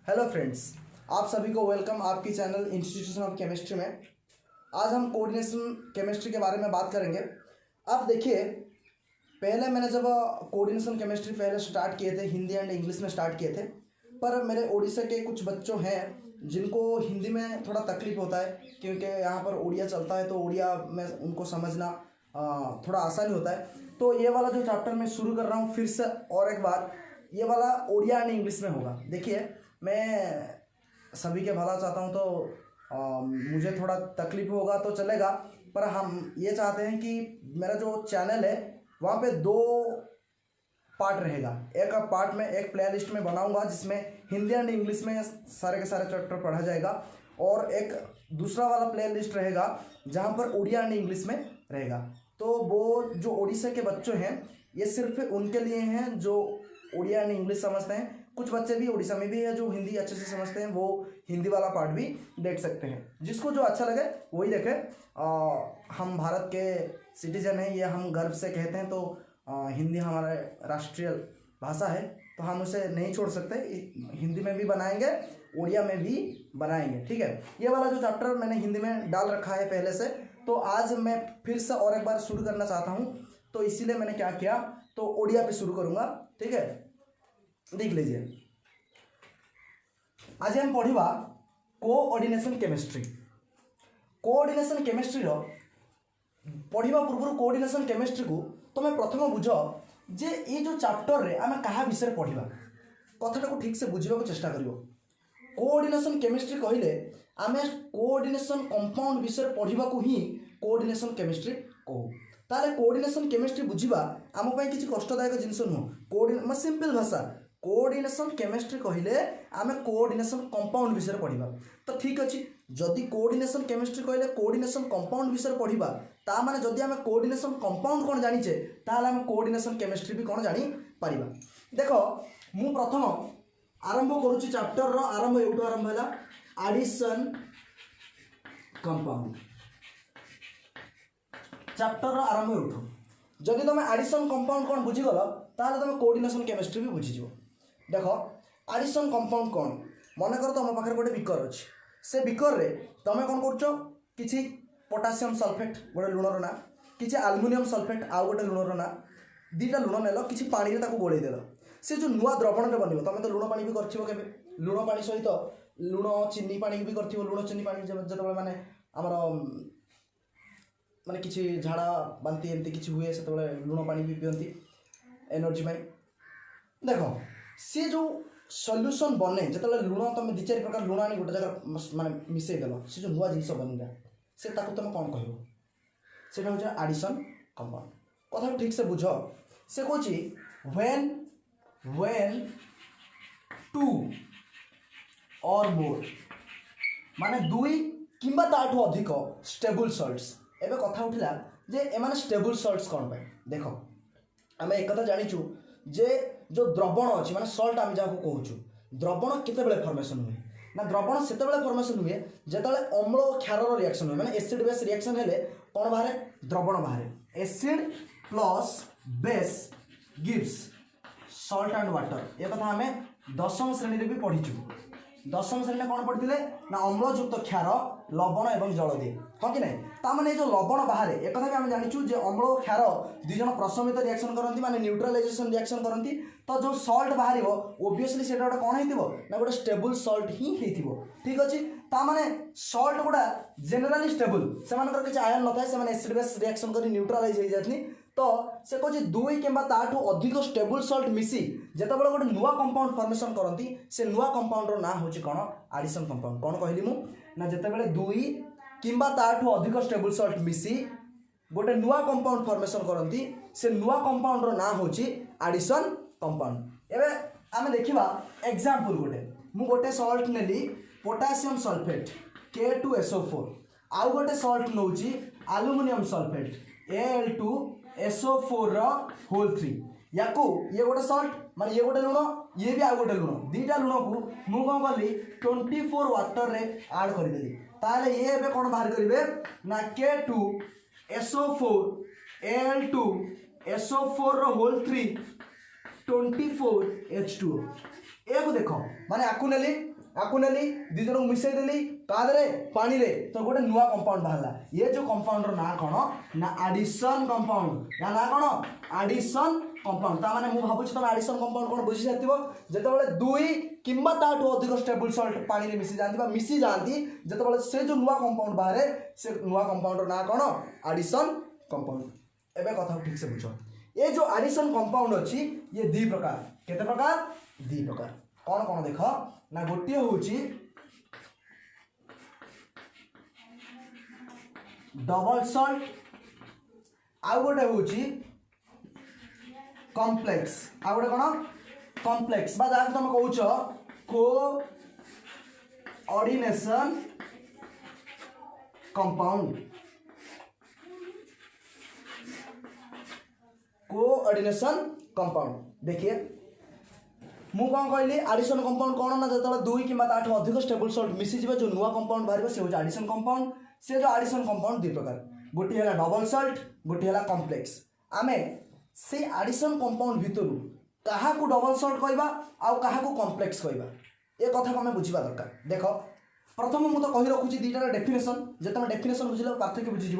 Hello friends, आप सभी को वेलकम आपकी चैनल इंस्टीट्यूशन ऑफ केमिस्ट्री में। आज हम कोऑर्डिनेशन केमिस्ट्री के बारे में बात करेंगे। अब देखिए, पहले मैंने जब कोऑर्डिनेशन केमिस्ट्री पहले स्टार्ट किए थे, हिंदी एंड इंग्लिश में स्टार्ट किए थे, पर मेरे उड़ीसा के कुछ बच्चों हैं जिनको हिंदी में थोड़ा तकलीफ होता है, क्योंकि यहाँ पर उड़िया चलता है तो उड़िया में उनको समझना थोड़ा आसानी होता है। तो ये वाला जो चैप्टर मैं शुरू कर रहा हूँ फिर से और एक बार, ये वाला उड़िया एंड इंग्लिश में होगा। देखिए, मैं सभी के भला चाहता हूँ, तो मुझे थोड़ा तकलीफ होगा तो चलेगा, पर हम ये चाहते हैं कि मेरा जो चैनल है वहाँ पे दो पार्ट रहेगा। एक पार्ट में एक प्ले लिस्ट में बनाऊंगा जिसमें हिंदी एंड इंग्लिश में सारे के सारे चैप्टर पढ़ा जाएगा, और एक दूसरा वाला प्ले लिस्ट रहेगा जहाँ पर उड़िया एंड इंग्लिश में रहेगा। तो वो जो उड़ीसा के बच्चे हैं, ये सिर्फ उनके लिए हैं जो उड़िया एंड इंग्लिश समझते हैं। कुछ बच्चे भी उड़ीसा में भी है जो हिंदी अच्छे से समझते हैं, वो हिंदी वाला पार्ट भी देख सकते हैं। जिसको जो अच्छा लगे वही देखे। हम भारत के सिटीजन हैं, ये हम गर्व से कहते हैं। तो हिंदी हमारा राष्ट्रीय भाषा है, तो हम उसे नहीं छोड़ सकते। हिंदी में भी बनाएंगे, उड़िया में भी बनाएंगे, ठीक है। ये वाला जो चैप्टर मैंने हिंदी में डाल रखा है पहले से, तो आज मैं फिर से और एक बार शुरू करना चाहता हूँ। तो इसीलिए मैंने क्या किया, तो उड़िया पे शुरू करूँगा, ठीक है। देख लीजिए, आज हम पढ़ा कोऑर्डिनेशन केमिस्ट्री। कोऑर्डिनेशन केमिस्ट्री पढ़ा पूर्व कोऑर्डिनेशन केमिस्ट्री को तुम्हें प्रथम बुझ जे ये जो चैप्टर रे आम क्या विषय पढ़ा, कथाटा को ठीक से बुझा चेष्टा कर। कोऑर्डिनेशन केमिस्ट्री कहले आम कोऑर्डिनेशन कंपाउंड विषय पढ़ा को ही कोऑर्डिनेशन केमिस्ट्री कहू। ताले कोऑर्डिनेशन केमिस्ट्री बुझा आम किसी कष्टदायक जिनस नुह। सिंपल भाषा, कोऑर्डिनेशन केमिस्ट्री कहले आम कोऑर्डिनेशन कंपाउंड विषय पढ़ा। तो ठीक अच्छे, जदि कोऑर्डिनेशन केमिस्ट्री कहले कोऑर्डिनेशन कंपाउंड विषय पढ़ा, ता माने जदि आम कोऑर्डिनेशन कंपाउंड कौन जानिचे, ताले आम कोऑर्डिनेशन केमिस्ट्री भी कौन जानी परिबा। देखो, मु प्रथम आरंभ करूची चैप्टर रो आरंभ एउटो आरंभ होला एडिशन कंपाउंड। चैप्टर रो आरंभ एउटो जदि तुम एडिशन कंपाउंड कौन बुझीगल, ताले तुम कोऑर्डिनेशन केमिस्ट्री भी बुझीजिवो। देखो, एडिशन कंपाउंड कौन, मन कर तुम पाखे गोटे बिकर अच्छे, से बिकर रे तुम कौन कर किसी पोटासियम सल्फेट गोटे लुणर ना, किसी आल्युमिनियम सल्फेट आउ गोटे लुणर ना, दुईटा लुण नेल कि पानी में गोल देल, से जो नुआ द्रवण बन। तुम तो लुण पानी भी कर लुण पानी सहित लुण चीनी पानी भी कर, लुण चीनी पानी जो माने आमर माने किसी झाड़ा बांती एमती किसी हुए से लुण पानी भी पीती एनर्जी में। देखो, सी जो सल्यूशन बने जो लुण तुम दि चार प्रकार लुण आनी गोटे जगह माने मिसई देल, से जो नुआ जिनस बनला से तुम कौन कह, से हूँ एडिशन कंपाउंड। कथा ठीक से बुझ, से कह व्हेन टू और मोर माने दुई किंबा ताठू अधिक स्टेबल सल्ट्स। एबे कथा उठिला जे एमाने स्टेबल सल्ट्स कौन पाए। देखो, आम एक कथा जानिचु जे जो द्रवण अच्छी माने सल्ट आम जहाँ कहूँ, द्रवण केतेबेले फॉर्मेशन हुए ना, द्रवण सेतेबेले फॉर्मेशन हुए जेतेबेले अम्ल और क्षारर रिएक्शन हुए, माने एसिड बेस रिएक्शन हेले कौन बाहर, द्रवण बाहर। Acid plus base gives Salt and water. ये कथा आम दशम श्रेणी भी पढ़ीचु। दशम श्रेणी कौन पढ़ी ना, अम्लयुक्त क्षार लवण एवं जल दिए, हाँ कि नहीं। ताने जो लवण बाहर एक कथा भी आम जाचु जे अम्ल और क्षार दुई जन प्रशमित रिएक्शन करती, माने न्यूट्रालाइजेशन रिएक्शन करती। तो जो सल्ट बाहर ओबियसली से गोटे कौन हो गोटे स्टेबल सल्ट ही हो, ठीक अच्छे। ताने सल्ट गुड़ा जेनेराली स्टेबल, से किसी आयन न था, से एसिड बेस रिएक्शन कर न्यूट्रालाइज हो जाती। तो से कहे दुई किंबा ताठू अधिक स्टेबल सल्ट मिसी जितेबाला गोटे नुआ कंपाउंड फॉर्मेशन करती, से नुआ कंपाउंडर ना हूँ कौन, एडिशन कंपाउंड। कौन कहली मु ना, जितेबाला दुई किंबा ताठू अधिक स्टेबल सल्ट मिसी गोटे नुआ कंपाउंड फॉर्मेशन करती, से नुआ कंपाउंडर ना हूँ एडिशन कंपाउंड। एबे आमे देखिबा एग्जांपल गोटे सल्ट नेली पोटासियम सल्फेट K2SO4, आउ गोटे सल्ट नौची एल्युमिनियम सल्फेट Al2SO4 होल 3। याकू ये गोटे सल्ट माने ये गोटे लुण, ये भी आ गोटे लुण, दुईटा लुण को मु कौन कली 24 वाटर रे ऐड करदेली। ताले ये एबे कौन बाहर करेंगे ना, K2SO4 Al2SO4 होल 3 24H2O। को देख माने आकु नेली दी जन मिसई देली कादरे पानी रे तो गोटे नुआ कंपाउंड बाहरला। ये जो कंपाउंड रो ना कौन ना एडिशन कंपाउंड या ना कौन एडिशन कंपाउंड। ता माने मु भाबुछि तुम एडिशन कंपाउंड कोन बुझी जातिबो जेतेबेले दुई किंबा ताठू अधिक स्टेबल सॉल्ट पानी रे मिसी जांती बा मिसी जांती जेतेबेले से जो नुआ कंपाउंड बाहरे से नुआ कंपाउंड रो ना कौन एडिशन कंपाउंड। एबे कथा ठीक से बुझो ये जो एडिशन कंपाउंड अछि ये दी प्रकार केते प्रकार दी प्रकार कौन कौन देख ना गोटे होची डबल सॉल्ट आउ गोटे होची कॉम्प्लेक्स आउ गोटे कौन कॉम्प्लेक्स बा जहाँ तुम कौच कोऑर्डिनेशन कंपाउंड कोऑर्डिनेशन कंपाउंड। देखिए मु कौन कहली एडिशन कंपाउंड कौन ना जो दुई कि ताठू अधिक स्टेबल सॉल्ट मिसीଯିव जो नुआ कंपाउंड बाहर से हूँ एडिशन कंपाउंड। से जो एडिशन कंपाउंड दुई प्रकार गोटे है डबल सॉल्ट गोटे है कॉम्प्लेक्स। आमे से एडिशन कंपाउंड भितर क्या डबल सॉल्ट कहबा आउ क्या कॉम्प्लेक्स कहबा ये कथा को आम बुझा दरकार। देख प्रथम मुझे कही रखुची दुईटार डेफिनेशन जो तुम डेफिनेशन बुझे पार्थक्य बुझीज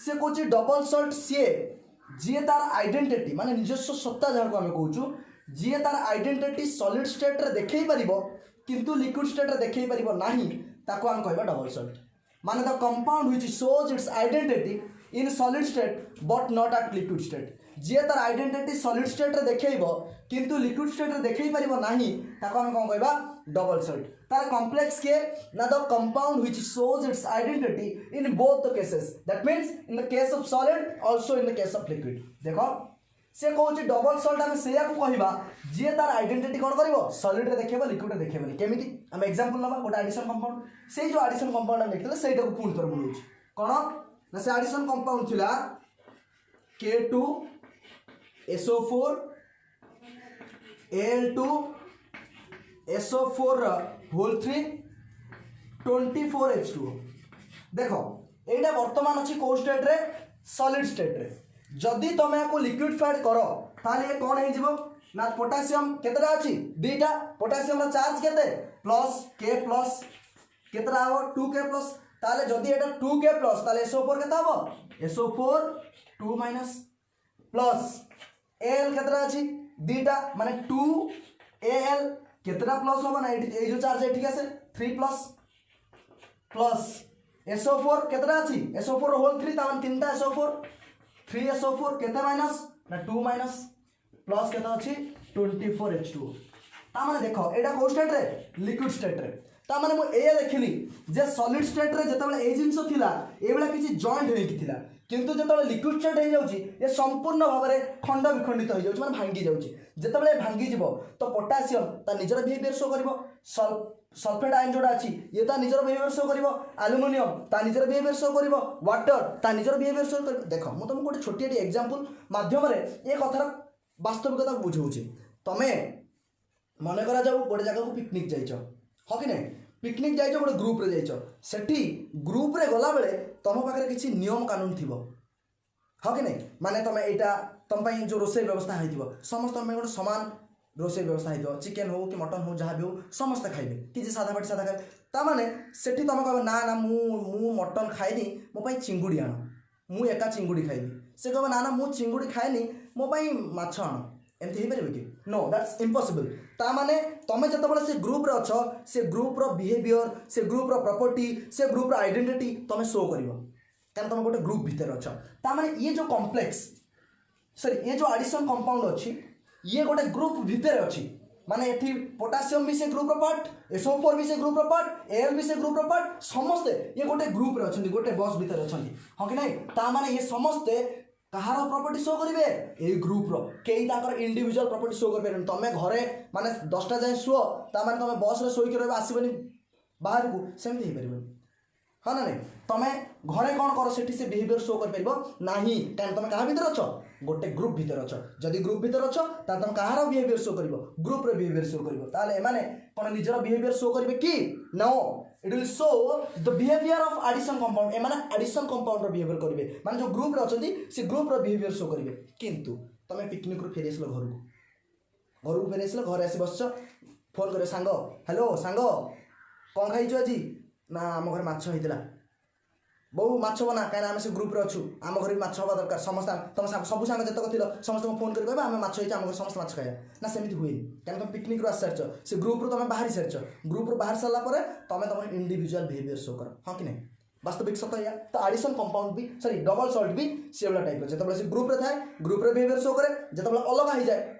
से कौन डबल सॉल्ट सी जी तार आइडेंटिटी माने निजस्व सत्ता जहाँ को आम कहूँ जी तार आइडेंटिटी सॉलिड स्टेट रे देखई परिबो किंतु लिक्विड स्टेट रे देखई परिबो नाही ताको हम कहबा डबल सॉल्ट। माने the compound which shows its identity in solid state but not at liquid state जी तार आइडेंटिटी सॉलिड स्टेट रे देखइबो किंतु लिक्विड स्टेट रे देखई परिबो नाही ताको हम कोन कहबा डबल सॉल्ट। तार कॉम्प्लेक्स के ना the compound which shows its identity in both the cases that means in the case of solid also in the case of liquid. देखो से कहूँ डबल सॉल्ट आम से कहवा जी तार आइडेंटिटी कौन कर सॉलिड रे देखेबो लिक्विड रे देखेबो केमिति आम एग्जांपल नबा गोटे एडिशन कंपाउंड से जो एडिशन कंपाउंड हम देखले सेटा को पुणी थोर बुझौछि कौन ना से एडिशन कंपाउंड थिला K2SO4 Al2 SO4 whole 3 24H2। देखो एटा वर्तमान अछि को स्टेट रे सॉलिड स्टेट रे जदि तुम या लिक्विड फाइड कर ताले ये कौन हो ना पोटासियम केतरा अछि दुईटा पोटासियम रा चार्ज केते प्लस K प्लस केतरा हो 2K प्लस ताले जदि एटा 2K प्लस ताले SO4 केता हो SO4 2 माइनस प्लस Al केतरा अछि दुईटा माने 2Al केतरा प्लस हो ना ए जो चार्ज एठी आसे 3 प्लस प्लस SO4 केतरा अछि SO4 होल 3 तावन तीनटा SO4 3SO4 केते माइनस ना 2 माइनस प्लस केते अछि 24H2। ता माने देखो एटा को स्टेट रे लिक्विड स्टेट रे ता माने मु ए देखिली जे सॉलिड स्टेट रे जतबेले ए जिंस थिला ए बेला किछि जॉइंट हेकि थिला किंतु जतबेले लिक्विड स्टेट हे जाउची ये संपूर्ण भाव में खंड विखंडित हो जाउची माने भांगी जाउची जतबेले भांगी जिवो तो पोटासियम ता निजर बिहेवियर शो करबो सल्फेट आयन जोड़ा अच्छी ये ता निजर बिहेवियर शो करिवो एल्युमिनियम ता निजर बिहेवियर शो करिवो वाटर ता निजर बिहेवियर शो कर। देखो मु तुमको गोटे छोटी एग्जांपल माध्यम रे ये कथार वास्तविकता बुझाऊची तमे मन करा जाऊ गोटे जगह को पिकनिक जाइछ हो कि नहीं पिकनिक जाइछ गोटे ग्रुप रे जाइछ सेठी ग्रुप रे गला बेले तुम पाखरे किछि नियम कानून थिबो हो कि नहीं माने तमे एटा तुम पई जो रोसे व्यवस्था हेतिबो समस्त में गोटे समान रोसे व्यवस्था हो चिकेन हो कि मटन हो जहाँ भी हो समस्त खाइबे किसी सादा पाटी सादा खाइबे ता माने सेठी तुम कह ना ना मु मटन खाइनी मो पई चिंगुड़ी आण मु एका चिंगुड़ी खाइबी से कह ना ना मु चिंगुड़ी खाइनी मो पई माछ आण एमती हो पारे कि नो दैट्स इम्पॉसिबल। ता माने तमे जतबेले से ग्रुप रे अछ से ग्रुप रो बिहेवियर से ग्रुप रो प्रॉपर्टी से ग्रुप रो आइडेंटिटी तमे शो करिवो कारण तुम गोटे ग्रुप भीतर अछ। ता माने ये जो कॉम्प्लेक्स सॉरी ये जो एडिशन कंपाउंड अछि ये गोटे ग्रुप भीतर अच्छी माने एठी पोटासियम भी से ग्रुप पार्ट SO4 भी से ग्रुप पार्ट Al भी से ग्रुप पार्ट समस्ते ये गोटे ग्रुप रे अछंती गोटे बस भीतर अछंती हां कि नहीं ता माने ये समस्ते कहार प्रॉपर्टी शो करिवे ए ग्रुप रो केई ताकर इंडिविजुअल प्रॉपर्टी शो कर परन तमे घरे माने 10टा जाय सुओ ता माने तमे बस रे सोई के रहबा आसीबनी बाहर को सेमती हे परबो हाँ ना नहीं तमे घरे कौन कर सेठी से बिहेवियर शो कर परबो नाही कारण तमे कहा भीतर अछ गोटे ग्रुप भीतर अछ जदि ग्रुप भीतर अछ ता तमे कहार बिहेवियर शो करबो ग्रुप रे बिहेवियर शो करबो ताले एमाने कोन निजर बिहेवियर शो करबे कि no it will show the behaviour of addition compound एमाने एडिशन कंपाउंड रो बिहेवियर करबे माने जो ग्रुप रे अछंती से ग्रुप रो बिहेवियर शो करबे किंतु तमे पिकनिक रो फेरिसलो घर को फेरिसलो घर आसी बसछ फोन कर सांग हेलो सांग कौन खाइଛୁ आज ना आम घर माछ होइतिला बहु माछ बना कहीं आम से ग्रुप अच्छु आम घर भी माछ हवा दरकार समस्त तुम सब सांग जितक थी समस्त फोन कर आम माछ होइए आम घर समस्त माछ खाया ना सेमती हुए कहीं तुम पिकनिक आसी सारी से ग्रुप तुम बाहरी सारी ग्रुप बाहर सारापर तुम तुम इंडिविजुअल बिहेवियर शो कर हाँ कि नहीं वास्तविक सत या तो आडिशन कंपाउंड भी सॉरी डबल सल्ट भी से भाया टाइप जो से ग्रुप थाए ग्रुप बिहेवियर शो करे जो अलग हो जाए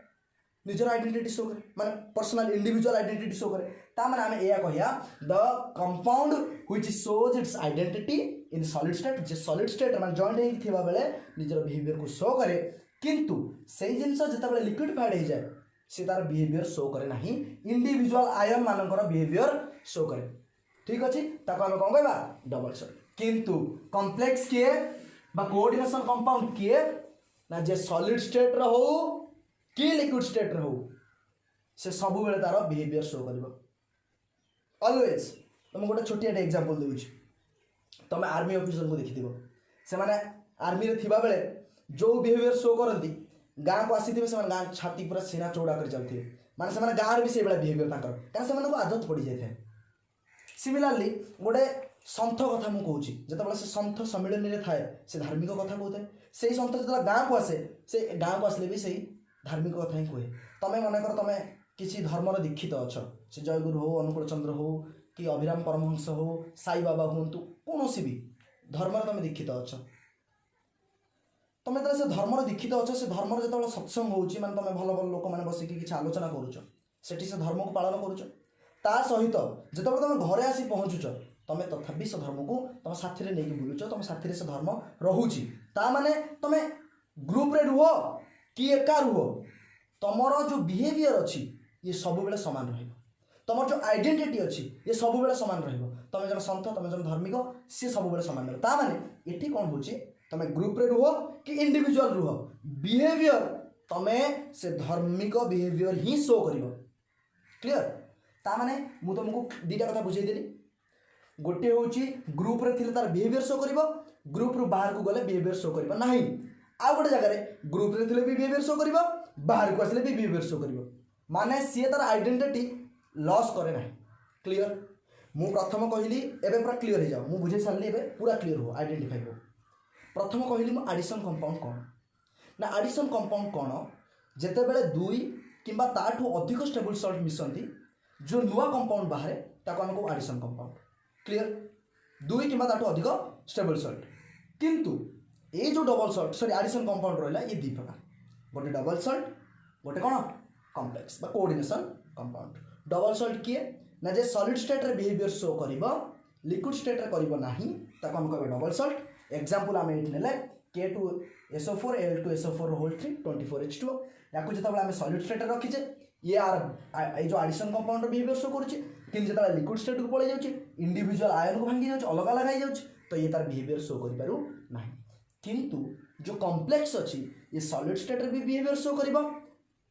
निजर आइडेंटिटी शो करे माने पर्सनल इंडिविजुअल आइडेंटिटी शो करे ता माने आमे एया कहिया the compound which shows its identity in solid state J solid state माने जॉइंट हे थिबा बेले निजर बिहेवियर को शो करे किंतु सेही जिंस जता बेले लिक्विडिफाइड हे जाए से तार बिहेवियर शो करे नाही इंडिविजुअल आयन मानकर बिहेवियर शो करे ठीक अछि ताको आमे कोन कहबा डबल सल्ट किंतु कॉम्प्लेक्स के बा कोऑर्डिनेशन कंपाउंड के ना जे सॉलिड स्टेट रो कि लिक्विड स्टेट रो से सब बेले तार बिहेवियर शो करबो ऑलवेज तुम गोटे छोटिया एग्जांपल देउछि तुम आर्मी ऑफिसर को देखिथिबो से माने आर्मी रे थिबा बेले जो बिहेवियर शो करंती गाँ को आसीथिबे से गाँ छाती पूरा सीना चौड़ा कर चलथिबे माने से माने गाँ रे भी से बेला बिहेवियर ताकर कारण से माने को आदत पड़ी जाय थे सिमिलरली गोटे सन्थ कथा मुझे कहूँ जिते से सन्थ सम्मिलन में थाए से धार्मिक कथा कहते से सन्थ जो गाँ को आसे से गाँ को आसले भी से धार्मिक कथा ही कहे तुम्हें मनकर तुम किसी धर्मर दीक्षित अच्छ से जयगुरु हो अनुकूल चंद्र हो कि अभिराम परमहंस हो साई बाबा हूँ कौन भी धर्मर तुम दीक्षित अच्छ तुम्हें से धर्मर दीक्षित अच्छ से धर्मर जो सत्संग हो तुम भल भल लोक मैंने बसिक किसी आलोचना करुच से धर्म को पालन करुच ता सहित जो तुम घरे आसी पहुँचुच तुम तथापि से धर्म को तुम साथी में नहीं बुलुच तुम साथी से धर्म रोचे ताने तुम ग्रुप रे रुह कि एका रुह तुमर जो बिहेवियर अच्छी ये सब बेले सामान तुम जो आइडेंटिटी अच्छी ये सब बेले सामान तुम जन सन्थ तुम जन धार्मिक सी सब बेले सामान ताने ये कौन हो तुम ग्रुप रे रुह कि इंडिविजुअल रुह बिहेवियर तुम से धार्मिक बिहेवियर ही शो कर क्लियर ताने मु तुमको दीटा कथा बुझेदेली गोटे हूँ ग्रुप रे थिले तार बिहेवियर शो कर ग्रुप रु बाहर को गले बिहेवियर शो कर ना आउ गोटे जगह ग्रुप रे थिले भी बिहेवियर शो कर बाहर को आसले भी बिहेवियर शो कर माने सी तार आइडेंटिटी लॉस करे ना क्लियर मु प्रथम कहली एबे पूरा क्लियर हो जाओ मु बुझे सारली एबे पूरा क्लियर हो आइडेंटिफाई हो प्रथम कहली मु एडिशन कंपाउंड कौन ना एडिशन कंपाउंड कौन जेते बेले दुई किंबा ताठू अधिक स्टेबल सॉल्ट मिसंती जो नुआ कंपाउंड बाहर ताको हमको एडिशन कंपाउंड क्लियर दुई किंबा ताठू अधिक स्टेबल सॉल्ट किंतु ये जो double salt sorry addition compound रहा ये दी प्रकार गोटे डबल सॉल्ट गोटे कौन कॉम्प्लेक्स बा कोऑर्डिनेशन कंपाउंड डबल सॉल्ट किए ना जे सॉलिड स्टेट रे बिहेवियर शो करिवो लिक्विड स्टेट रे करिवो नाही ताको हम कहबे डबल सॉल्ट एग्जांपल हम एठी नेले K2SO4 Al2SO4 होल 3 24H2 याको जतबे हम सॉलिड स्टेट रे रखिचे ये आर जो एडिशन कंपाउंड बिहेवियर शो करूची किंतु जतबे लिक्विड स्टेट को पळे जाउची इंडिविजुअल आयन को भांगी जाउची अलग अलग हो जाउची तो ये तार बिहेवियर शो करि पारु नाही किंतु जो कॉम्प्लेक्स अच्छी ये सॉलिड स्टेट रे भी बिहेवियर शो करिवो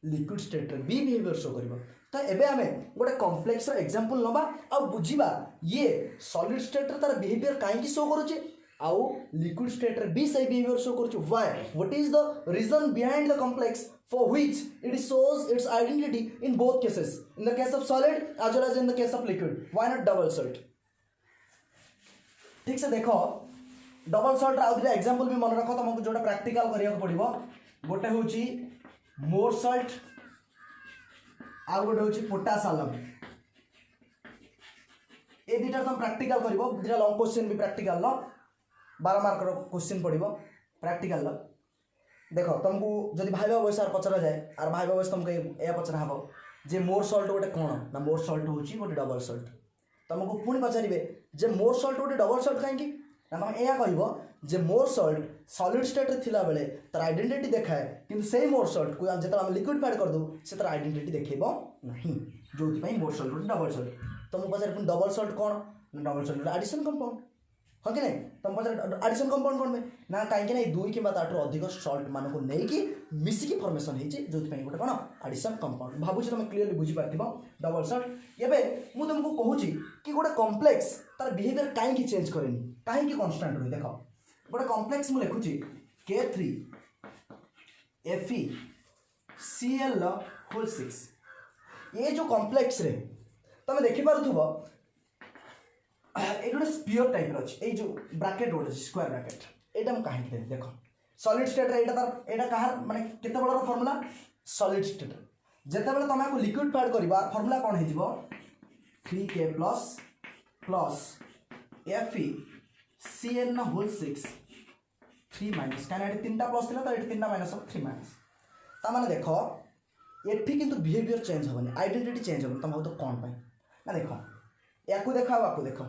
लिक्विड स्टेट रे भी बिहेवियर शो करिवो तो एबे आमे गोटे कॉम्प्लेक्स रो एग्जांपल नबा आ बुझिबा ये सॉलिड स्टेट रे तार बिहेवियर काहे की शो करूची आउ लिक्विड स्टेट रे भी सही बिहेवियर शो करूची why what is the reason behind the complex for which it shows its identity in both cases in the case of solid as well as in the case of liquid why not double salt ठीक से देखो double salt आउ दिला example भी मन रखो तुमको जोटा प्रैक्टिकल करिया को पड़िबो गोटे होची मोर सॉल्ट आउ गोटे होची पोटास आलम ए दिटा तुम प्रैक्टिकल करिवो दिटा लॉन्ग क्वेश्चन भी प्रैक्टिकल लो 12 मार्क रो क्वेश्चन पड़िबो प्रैक्टिकल लो देखो तुमको जदि भाई बयस पचरा जाए आर भाई बयस तुमको या पचरा हम जे मोर सल्ट गोटे कौन ना मोर सल्ट हूँ गोटे डबल सल्ट तुमको पुणी पचारे जे मोर सल्ट गोटे डबल सल्ट कहीं ना तुम यह कह जे मोर सल्ट सॉलिड स्टेट थिला बेले तार आइडेंटिटी देखाए कि से मोर सल्ट को जो लिक्विडिफाइड कर दू से तार आइडेंटिटी देखेब ना जो मोर सल्ट गोटे डबल सल्ट तुमको पचारे डबल सल्ट कौन ना डबल सल्ट एडिशन कंपाउंड हाँ कि नहीं तुम पचार एडिशन कंपाउंड कौन में ना कहीं दुई कि अधिक सल्ट मान को लेकिन मिसिकी फर्मेसन होती जो गोटे कौन एडिशन कंपाउंड भावुँ तुम क्लीयरली बुझीपार डबल सल्ट एवं मुझे तुमको कहूँ कि गोटे कॉम्प्लेक्स तार बिहेवियर कहीं चेंज करेनि कहीं कन्स्टांट रही देख गोटे कॉम्प्लेक्स मुझे लिखुची K3 Fe Cl होल 6 ये जो कॉम्प्लेक्स रे तुम देखि पारुथबो ये गोटे स्पीयर टाइप अच्छे ये जो ब्राकेट गोटे स्क्वायर ब्राकेट यहाँ मुझे कहीं देवी देख सॉलिड स्टेट रे तार यहाँ कहार माने केते बड़र फॉर्मूला सॉलिड स्टेट जिते बड़े तुम लिक्विड पैड कर फॉर्मूला कौन हो 3k plus Fe Cn whole 6 3 minus कहीं तीन प्लस थी तो ये तीन माइनस हम 3 माइनस ताने देख ये किंतु बिहेवियर चेंज हेनी आइडेंटिटी चेंज हेनी तुम तो कौन पाई ना देख या देख आपको देख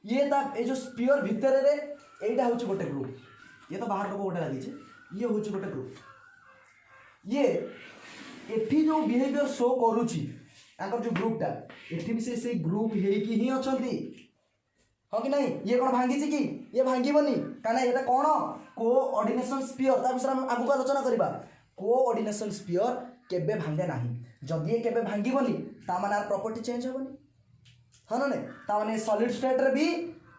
ये जो स्पीयर भितर रे एटा हूँ गोटे ग्रुप ये तो बाहर को गोटे लगी ये हूँ गोटे ग्रुप ये एठी जो बिहेवियर शो करुची जो ग्रुपटा एठी भी से ग्रुप ही अच्छी हाँ कि नहीं ये कौन भांगी कि ये भांगीबनी कहीं ये कौन कोऑर्डिनेशन स्पीयर विषय हम आगू आलोचना करवा कोऑर्डिनेशन स्पीयर केबे भांगे ना जदि ये केबे भांगीबनी तार प्रॉपर्टी चेंज हेनी हाँ ना नहीं ताने सॉलिड स्टेट रे भी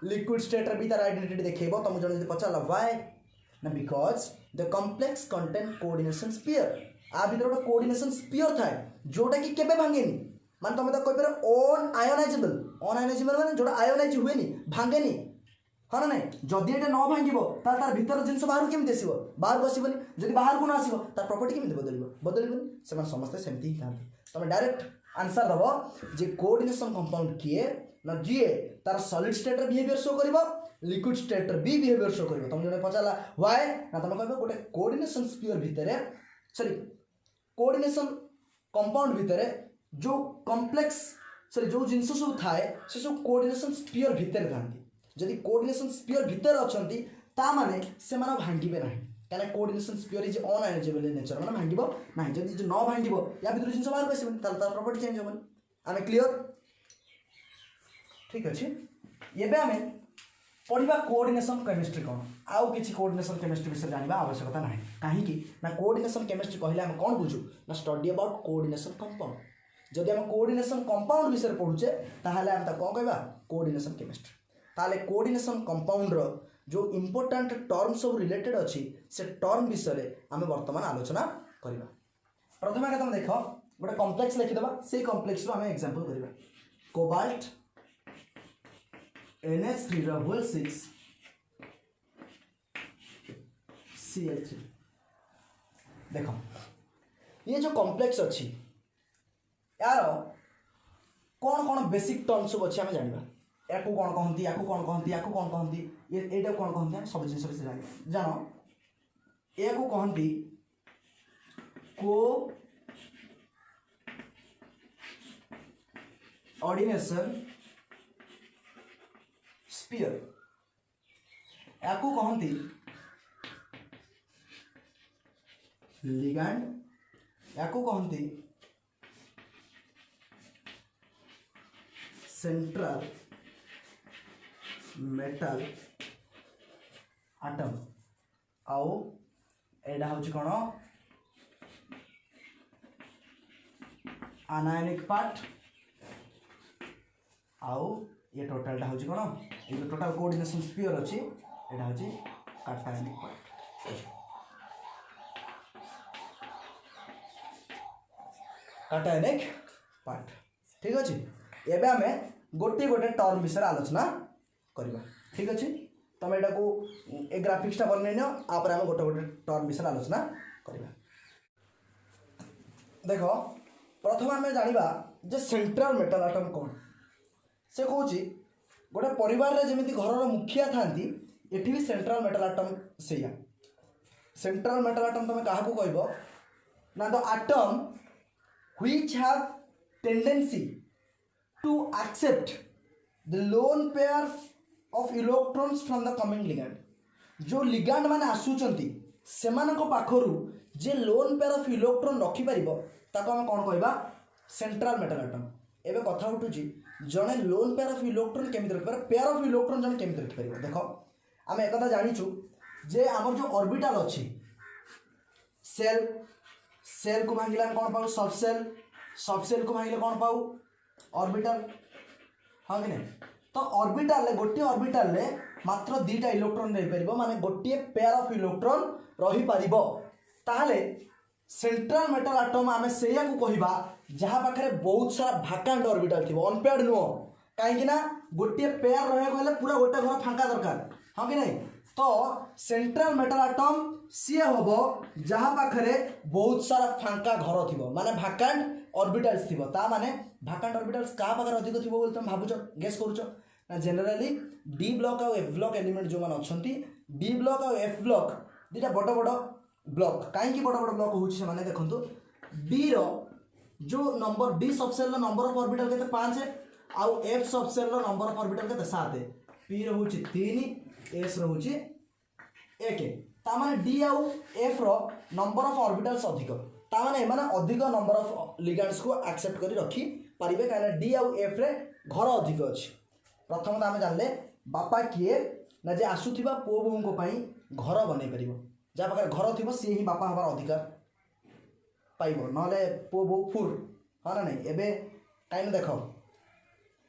लिक्विड स्टेट रे भी तार आइडेंटिटी देखो तुम जन पचार व्हाई ना because the complex contain coordination sphere आ भीतर गोटे कोऑर्डिनेशन स्पीयर थाए जोटा कि केबे भांगेनी मान तुम तो कह अनआयोनाइजेबल माने जोटा आयोनाइज हुए भांगेनी हाँ ना नहीं जदि ये न भांग तार भीतर जिन बाहर केमी आसो बाहर को आसबनी जब बाहर को न आसो तार प्रॉपर्टी केमी बदलबनी से समस्ते सेमती ही था तुम डायरेक्ट आंसर दब जे कोऑर्डिनेशन कंपाउंड किए ना जी तार सॉलिड स्टेट बिहेवियर शो कर लिक्विड स्टेट भी बिहेवियर शो कर तुम जो पचारा व्हाई ना तुम कह गोटे कोऑर्डिनेशन स्पीयर भितर सॉरी कोऑर्डिनेशन कंपाउंड भितर जो कॉम्प्लेक्स सॉरी जो जिनस सब थाए से सब कोऑर्डिनेशन स्पीयर भितर था जदि कोऑर्डिनेशन स्पीयर भितर अच्छी ता माने से भांगे ना कहीं coordination sphere is unionisable in nature मैंने भांग ना जब न भांग या भर जिन बाहर आसबनी तार प्रॉपर्टी चेंज हेनी आम क्लीयर ठीक अच्छे ये आम पढ़ा कोऑर्डिनेशन केमिस्ट्री कौन आउ किसी कोऑर्डिनेशन केमिस्ट्री विषय जानवा आवश्यकता ना कहीं ना कोऑर्डिनेशन केमिस्ट्री कहले आम कौन बुझू ना स्टडी अबाउट कोऑर्डिनेशन कंपाउंड जदि आम कोऑर्डिनेशन कंपाउंड विषय पढ़ुचे ताहले आम कौन कहबा कोऑर्डिनेशन केमिस्ट्री ताहले कोऑर्डिनेशन कंपाउंड रो जो इम्पोर्टाट टर्म सब रिलेटेड अच्छी से टर्म विषय आम बर्तमान आलोचना करवा प्रथम आगे तुम देख गोटे कॉम्प्लेक्स लिखिदेवा से कॉम्प्लेक्स रो आम एग्जांपल करवा कोबाल्ट NH3 होल 6 Cl3 देख ये जो कॉम्प्लेक्स अच्छी यार कौन कौन बेसिक टर्म सब अच्छे आम जानवा या कौन कहती या कौन कहती या कौन कहती ये कौन कहती सब जिन विषय जान जान या कहती कोऑर्डिनेशन स्पीयर या कहती लिगैंड या कहती सेंट्रल मेटल आटम आउ एडा हूँ कौन आनायनिक पार्ट आउ ये टोटालटा हूँ कौन ये जो टोटाल कोऑर्डिनेशन स्पीयर अच्छी यहाँ हूँ काटायनिक पार्ट काटायनिक पार्ट ठीक अच्छे एबे आम गोटे गोटे टर्म विषय आलोचना करवा ठीक अच्छे तुम यहाँ को ए ग्राफिक्सटा बनई आपर आम गोटे गोटे टर्म विषय आलोचना करवा देख प्रथम आम जाना जे सेंट्रल मेटल आटम कौन से कौच गोटे परिवार रे जमी घर मुखिया था ये भी सेंट्रल मेटल आटम से सेंट्रल मेटल आटम तुम क्या कह ना the atom which have tendency to accept the lone pair of electrons from the coming ligand जो ligand माने आसुचंती सेमानक पाखरु जे लोन पेयर ऑफ इलेक्ट्रॉन रखि परिबो ताको हम कोन कहबा सेंट्रल मेटल आटम एबे कथा उठुची जने लोन पेयर ऑफ इलेक्ट्रॉन केमिति रखि पर पेयर ऑफ इलेक्ट्रॉन जने केमिति रखि परिबो देखो हम एकदा जानिचु जे हमर जो ऑर्बिटल अछि सेल सेल को भांगिला कोन पाउ सब सेल को भांगिले कोन पाउ ऑर्बिटल हाँ कि नहीं तो ऑर्बिटल गोटे ऑर्बिटल मात्र दुईटा इलेक्ट्रॉन रही पार माने गोटे पेयर ऑफ इलेक्ट्रॉन रही पारिबो ताहले सेंट्रल मेटल आटम आम से कहवा जहाँ पाखे बहुत सारा भाकांट ऑर्बिटल थी अनपेयर्ड नुह कहीं गोटे पेयर रहा पूरा गोटे घर फांका दरकार हाँ कि नहीं। तो सेंट्रल मेटल आटम सी हम जहाँ पाखे बहुत सारा फांका घर थी माने भाकांट ऑर्बिटल्स थी माने भाकांट ऑर्बिटल्स क्या पाखे अधिक थी बोली तुम भावुच गेस करुच ना जेनेराली डी ब्लॉक और एफ ब्लॉक एलिमेंट जो मैंने अच्छा डी ब्लॉक और एफ ब्लॉक दुटा बड़ बड़ ब्लॉक कहीं बड़ बड़ ब्लॉक होने देखो डी जो number D subshell number of orbital के 5 आउ F subshell number of orbital के 7 पी रोचे 3 एस रोचे 1 तामाने डी आउ एफ रो नंबर ऑफ ऑर्बिटल्स अधिक तामाने एमाने अधिक नंबर ऑफ लिगेंड्स को एक्सेप्ट करी रखी पारिबे काहे डी आउ एफ रे घर अधिक अछि। प्रथम आम जानले बापा किए ना जे आसुथिबा पुओ बोहू को पई घर बनै परिबो जहाँ पाखे घर थी सी ही बापा हमार अधिकार पाइब ना पुओ बोहू फुर हाँ ना नहीं एबे कहीं देख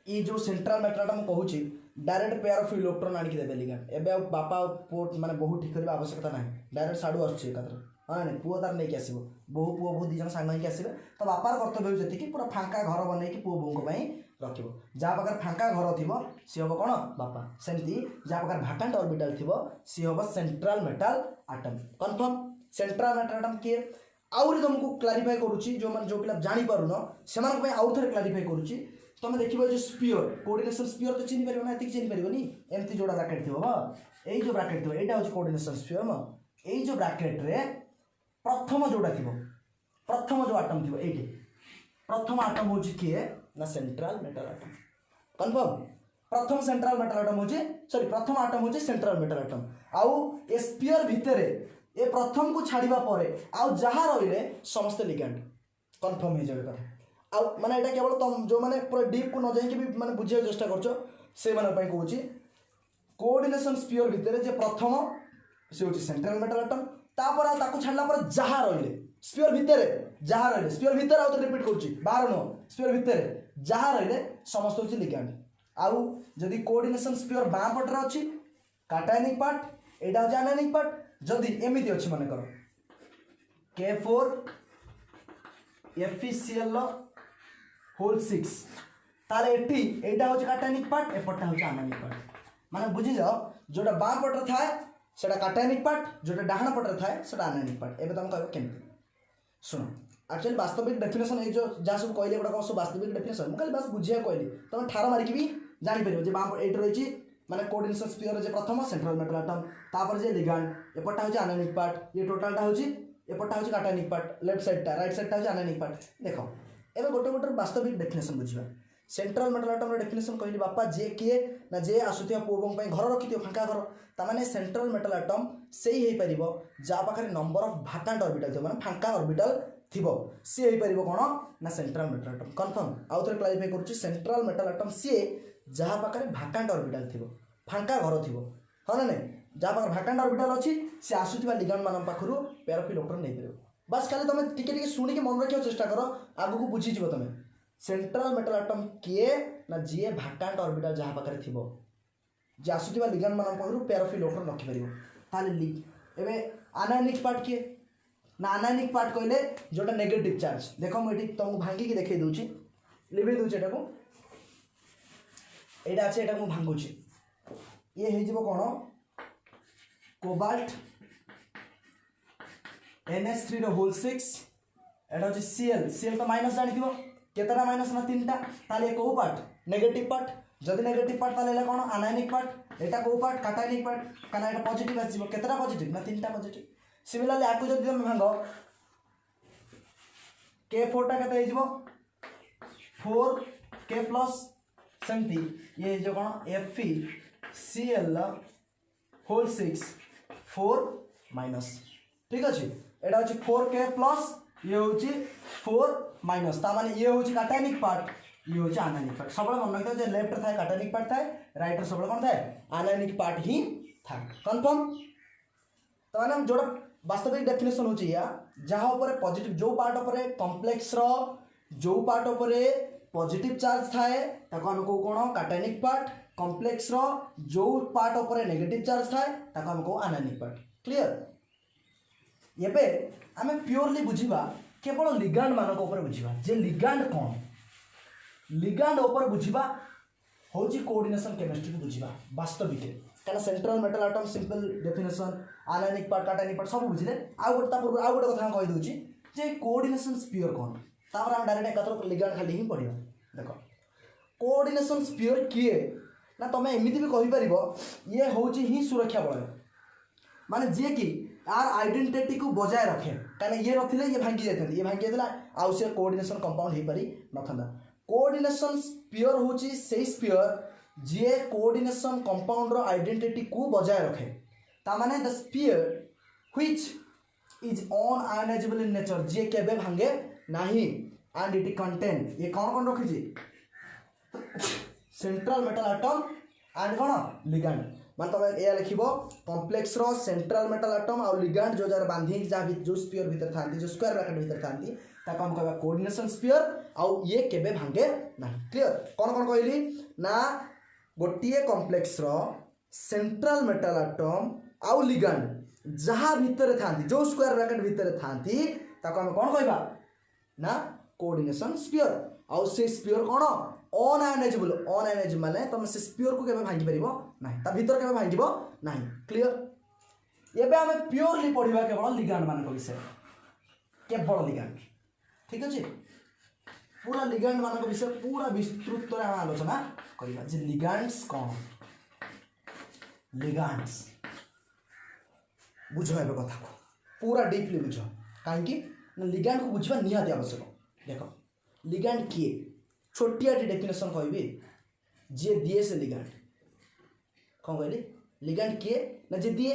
ये जो सेंट्रल मेटलटा मुझे कहूँ डायरेक्ट पेयर ऑफ इलेक्ट्रॉन आनिक देवे लिगेंड एबे बापा पुओ माने बहुत ठीक करबा आवश्यकता ना डायरेक्ट साडू आछे एकात्र हाँ नहीं पुओ तार नहीं आसो बहु पुओ बहुत दिजन सांग होकर आसवे तो बापार कर्तव्य जी पूरा फांका घर बनई पुओ बोहू रख जहाँ पाखे फांका घर थी सी हम कौन बापा सेमती जहाँ पाखे भाकांट ऑर्बिटल थी सी हम central metal atom confirm. Central metal atom किए आउरी तुमको क्लारिफाई करुच्ची जो जो पिला जानी पारुन से आउ थे क्लारिफाई करुच्ची तुम देखो जो स्पीयर कोऑर्डिनेशन स्पीयर तो चिन्ह पार ना ये चिन्ह पारनी एमती जोड़ा ब्राकेट थी ये जो ब्राकेट थी यहाँ हूँ कोऑर्डिनेशन स्पीयर यही जो ब्राकेट रे प्रथम जोड़ा थी प्रथम जो आटम थी ये प्रथम आटम हूँ किए ना सेंट्रल मेटल आटम कन्फर्म। प्रथम सेंट्रल मेटल आटम हूँ सॉरी प्रथम आटम हूँ सेंट्रल मेटल आटम आउ ए स्पीयर भितर ए प्रथम को छाड़ा पर आउ जहाँ रही समस्त लिगेंड कन्फर्म हो जाए कथा आउ माने एटा केवल तुम जो माने पूरा डीप को न जाइए भी माने बुझे चेष्टा करछो से माने पई कहूची कोऑर्डिनेशन स्पीयर भितर जे प्रथम से होची सेंट्रल मेटल आटम तापर आ ताको छाडला पर जहाँ रही स्पीयर भितर जहाँ रही स्पीयर भितर आउ तो रिपीट करुच्ची बाहर नो स्पीयर भितर जहाँ रही समस्त होची लिगेंड आउ जदि कोऑर्डिनेशन स्पीयर बाँ पटरे अच्छी काटायनिक पार्ट एटा होची आनायनिक पार्ट जदि एमिति अच्छी मन कर K4 FeCl होल 6 तारे एटी एटा होची काटायनिक पार्ट एपटा होची आनायनिक पार्ट माने बुझी जाओ जोटा बाँ पटरे थाए सेटा काटायनिक पार्ट जोटा डाहाण पटरे थाए सेटा आनायनिक पार्ट एबे तुम कहबो केमति सुनो एक्चुअली वास्तविक डेफिनेशन ये जो जहाँ सब कहले गुड़ा सब वास्तविक डेफिनेशन मुझे बस बुझे कहली तुम ठार मारिकी भी जापर जे बाँ एट रही माने कोऑर्डिनेशन स्पीयर जे प्रथम सेंट्रल मेटल आटम तापर जे लिगेंड एपटा होची आनायनिक पार्ट ये टोटालटा होची एपटा होची काटायनिक पार्ट लेफ्ट साइडटा राइट साइडटा होची आनायनिक पार्ट देखो एबे गोटे गोटे वास्तविक डेफिनेशन बुझिबा सेंट्रल मेटल आटम डेफिनेशन कहली बापा जे किए ना जे आसुथिया पुओ बोहू घर रखि फांका घर तामाने सेंट्रल मेटल आटम से ही पारिबो जा पाखरे नंबर ऑफ भाकांट ऑर्बिटल थी माने फांका ऑर्बिटल थिबो सी हो पारिबो कोन ना सेंट्रल मेटल आटम कन्फर्म आउ थे क्लारिफाई करुच्ची सेंट्रल मेटल आटम सी जहाँ पाखरे भाकांट ऑर्बिटल थिबो फांका घर थिबो हाँ ना नहीं जहाँ पाखरे भाकांट ऑर्बिटल अच्छी सी आसुथिबा लिगेंड मान पाखरु पेयर ऑफ इलेक्ट्रॉन नहीं पारिबो बस खाली तुम टिके शुणिक मन रखा चेष्टा कर आगु बुझीज तुम सेंट्रल मेटल आटम किए ना जी भाकांट ऑर्बिटल जहाँ पाखरे थिबो जे आसुथिबा लिगेंड मान पाखरु पेयर ऑफ इलेक्ट्रॉन रखि पारिबो ताले एबे आनायनिक पार्ट किए ना आनायनिक पार्ट कहले जोटा नेगेटिव चार्ज देखो मुझे तुमको भांगिकी देखई दूची लिभे दूची एटा को एटा अछि एटा को भांगुची ये हे जिवो कोन कोबाल्ट NH3 रो होल 6 एटा अछि Cl तो माइनस जानि दिबो केतरा माइनस ना तीनटा ताले को पार्ट नेगेटिव पार्ट जदि नेगेटिव पार्ट ताले एला कोन आनायनिक पार्ट एटा को पार्ट काटायनिक पार्ट काना एटा पॉजिटिव आसी जिवो केतरा पॉजिटिव ना तीनटा पॉजिटिव सिमिलरली आकु जदि तुम भांग K4 टा केते हिजबो 4K प्लस सेमती ये जो कोन FeCl होल 6 4 माइनस ठीक अछि एटा होची 4K प्लस ये होची 4 माइनस ता माने ये होची काटायनिक पार्ट ये होची आनायनिक पार्ट सबले मन रखियो जे लेफ्ट थाए काटायनिक पार्ट थाए राइट सबले कोन थाए आनायनिक पार्ट ही थाए कंफर्म तो माने जोड़ा वास्तविक डेफिनेशन होची या जहाँ ऊपर पॉजिटिव जो पार्ट ऊपर कॉम्प्लेक्स रो जो पार्ट ऊपर पॉजिटिव चार्ज थाए ताको हम को कोन काटायनिक पार्ट कॉम्प्लेक्स रो जो पार्ट ऊपर नेगेटिव चार्ज थाए ताको हम को आनायनिक पार्ट क्लियर एबे आमे प्योरली बुझिबा केवल लिगांड मानक ऊपर बुझिबा जे लिगांड कौन लिगांड ऊपर बुझिबा होची कोऑर्डिनेशन केमिस्ट्री को बुझिबा वास्तविक काना central metal atom simple definition आयनिक पार्ट काटायनिक पार्ट सब बुझिले आ गोटे कथा कहि दोची जे कोऑर्डिनेशन स्फीयर कौन तापर हम डायरेक्ट एकत्र लिगांड खाली ही पढ़िबा देखो कोऑर्डिनेशन स्फीयर किए ना तमे एमिति भी कहि परिबो ये होची ही सुरक्षा बल माने जे कि आर आइडेंटिटी को बजाय रखे कहीं ये नथिले ये भांगी जाते ये भांगी जाता आउ से कोऑर्डिनेशन कंपाउंड हो पारि नथंदा कोऑर्डिनेशन स्फीयर होची से स्फीयर जे कोऑर्डिनेशन कंपाउंड रो आइडेंटिटी को बजाय रखे ता माने the sphere which is on ionisable in nature जे केबे भांगे नाही एंड इट कंटेन ये कौन रखी जी सेंट्रल मेटल एटम एंड कौन लिगांड मान तुम यह लिख कॉम्प्लेक्स रो सेंट्रल मेटल एटम और लिगांड जो जरा बांधी जो स्फीयर भीतर था जो स्क्वायर ब्रैकेट भीतर था ताको हम कहबा कोऑर्डिनेशन स्फीयर आउ ये केबे भांगे ना क्लियर कौन कौन कहली ना गोटिए कॉम्प्लेक्स रो सेंट्रल मेटल एटम आउ लिगांड जहाँ भीतर था जो स्क्वायर ब्रैकेट भीतर था ताको हम कौन कहबा ना कोऑर्डिनेशन स्फीयर आउ से स्फीयर कौन अनआयनाइजेबल माने तुम से स्फीयर को केबे भांगी परिबो नाही ता भीतर केबे भांगिबो नाही क्लियर एबे हमें प्योरली पढ़िबा केवल लिगांड मान को विषय केवल लिगांड ठीक अछि पूरा लिगांड मान को विषय पूरा विस्तृत रे हम आलोचना करिबा जे लिगांड्स कोन लिगांड्स बुझो एबे कथा को पूरा डीपली बुझो काहे कि लिगांड को बुझिबा निहाती आवश्यक देखो लिगांड किए छोटिया डेफिनेशन कहबी जे दिए से लिगांड कौन कहली लिगांड किए ना जे दिए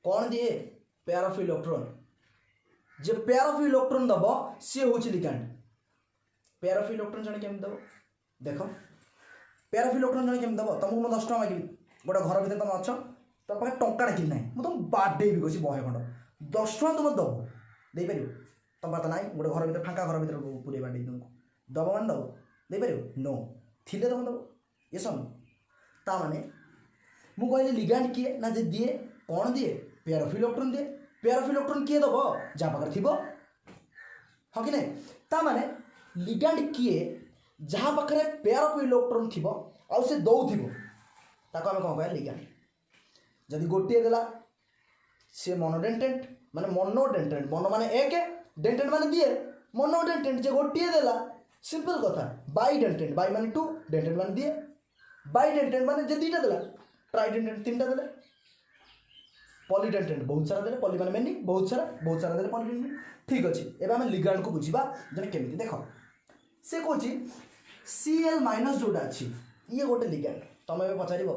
कौन दिए pair of electron J pair of electron दब सी होची लिगांड पेयर ऑफ इलेक्ट्रॉन जने केम दब देखो पेयर ऑफ इलेक्ट्रॉन जने केम दब तुमको म 10 टका मागिबी गोटे घर भीतर तुम अछ तो पाखे टंका कि ना मुझे तुम बाडे भी कसी बहे खंड 10 टका तुम दब दे पार तुम बात ना गोटे घर भीतर फाँका घर भीतर पूरे बाडे तुमको दब मान दब दे पार नो थिले तुम दब ये सुन ता माने मु कहली लिगांड किए ना जे दिए कौन दिए पेयर ऑफ इलेक्ट्रॉन दिए पेयर ऑफ इलेक्ट्रॉन किए दब जहाँ पाखे थी हाँ कि नहीं ता माने लिगांड किए जहाँ पाखे पेयर ऑफ इलेक्ट्रॉन थी आउ से दौथिबो ताको आमे कौन कह लिगांड जदि गोटे देला सी मोनोडेंटेंट माने मोनोडेंटेंट मोनो माने एक डेंटेंट माने दिए मोनोडेंटेंट जे गोटे देला सिंपल कथा बाइडेंटेंट बाई माने 2 डेंटेंट माने दिए बाइडेंटेंट माने जे दुईटा देला ट्राइडेंटेंट तीनटा देले पॉलीडेंटेंट बहुत सारा देले पॉली माने मेनी बहुत सारा देले पॉलीडेंटेंट ठीक अछि एबे हम लिगांड को बुझिबा जने केमिति देखो से कोची Cl माइनस जोडा अछि ये गोटे लिगांड तमे बे पचारिबो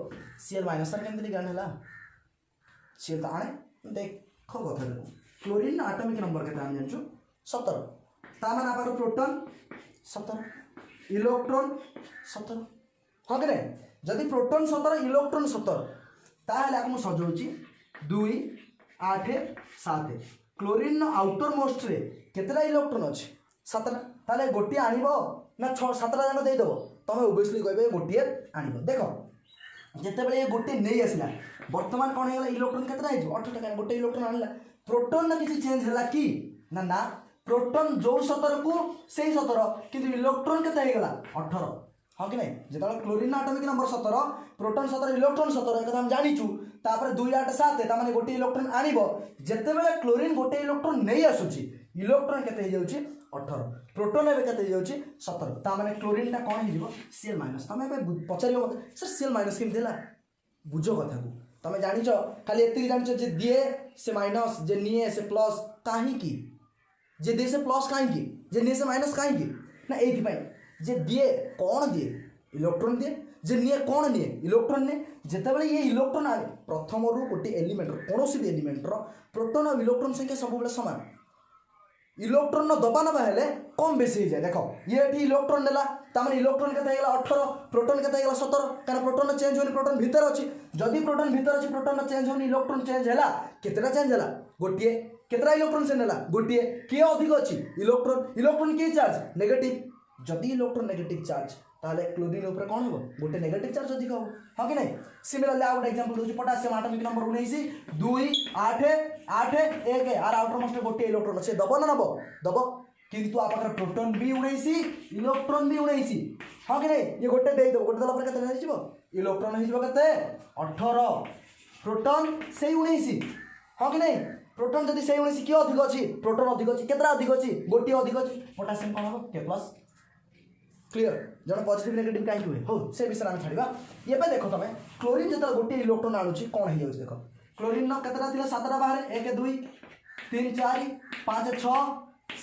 Cl माइनस सर केमिति लिगांड हला Cl त आणे देखो कथा देखो क्लोरीन एटॉमिक नंबर केता हम जानछु 17 ता माने आपर प्रोटॉन 17 इलेक्ट्रॉन 17 हाँ कि जदि प्रोटॉन 17 इलेक्ट्रॉन 17 ताहले आकु सजौची 2 8 7 क्लोरीन आउटर मोस्ट रे केतला इलेक्ट्रॉन अछि 17 ताले गोटी आनिबो ना 6 7 जान दे देबो तमे ओबवियसली कहबे गोटी आनिबो देखो जेते बेले ये गोटी नै आसिला वर्तमान कोन हेला इलेक्ट्रॉन केतला आइजो 8 टका गोटे इलेक्ट्रॉन आनिला प्रोटॉन ना किछि चेंज हला की ना ना प्रोटॉन जो 17 को से 17 किंतु इलेक्ट्रॉन केते हे गला 18 हाँ कि नहीं जेता chlorine atomic number 17 proton 17 electron 17 एक हम जानिचु तापर 2 8 7 ता माने गोटे इलेक्ट्रॉन आनिबो जेते बेले क्लोरीन गोटे इलेक्ट्रॉन नै आसुची इलेक्ट्रॉन केते हे जाउची 18 प्रोटॉन एबे केते हे जाउची 17 ता माने क्लोरीन ता कोन हे जिवो Cl माइनस तमे एबे पचारियो मते सर Cl माइनस केम देला बुझो कथा को तमे जानिचो खाली एति जानिचो जे दिए से माइनस जे निए से प्लस काहे की जे दे से प्लस काहे की जे निए से माइनस काहे की ना एथि पई जे दिए कौन दिए इलेक्ट्रॉन दिए जे निए कौन निए इलेक्ट्रॉन ने जेते बेले ये इलेक्ट्रॉन आए प्रथम रु गोटे एलिमेंट कोनोसी भी एलिमेंट रो प्रोटॉन और इलेक्ट्रॉन संख्या सब बेले समान इलेक्ट्रॉन दबा नबा हेले कम बेसी हो जाए देखो ये एठी इलेक्ट्रॉन नेला ता माने इलेक्ट्रॉन केते हेला 18 प्रोटॉन केते हेला 17 कारण प्रोटॉन चेंज होनी प्रोटॉन भीतर अछि जदी प्रोटॉन भीतर अछि प्रोटॉन चेंज होनी इलेक्ट्रॉन चेंज हेला केतेटा चेंज हेला गोटिए केतरा इलेक्ट्रॉन से नेला गोटिए के अधिक अछि इलेक्ट्रॉन के चार्ज नेगेटिव जदी इलेक्ट्रॉन नेगेटिव चार्ज ताले क्लोरीन ऊपर कोन हो गोटे नेगेटिव चार्ज अधिक हो हां कि नहीं सिमिलरली आ गोटे एग्जांपल दोछि पोटेशियम एटॉमिक नंबर 19 2 8 8 1 आर आउटर मोस्ट गोटे इलेक्ट्रॉन से दब ना नब दब किंतु आप प्रोटॉन भी 19 इलेक्ट्रॉन भी 19 हाँ कि नहीं ये गोटे दे दब गोटे दला केते इलेक्ट्रॉन हो केते 18 प्रोटॉन से 19 हाँ कि नहीं प्रोटॉन जदि से 19 किए अधिक अच्छी प्रोटॉन अधिक अच्छी केतरा अधिक अच्छी गोटे अधिक अच्छी पोटासियम कौन हम के प्लस क्लियर जन पॉजिटिव नेगेटिव कहीं हुए हो से विषय आम छाड़ा ये देख तुम क्लोरीन जो गोटे इलेक्ट्रॉन आणुची कौन हो देख क्लोरीन केतटा थी 7टा बाहर 1 2 3 4 5 6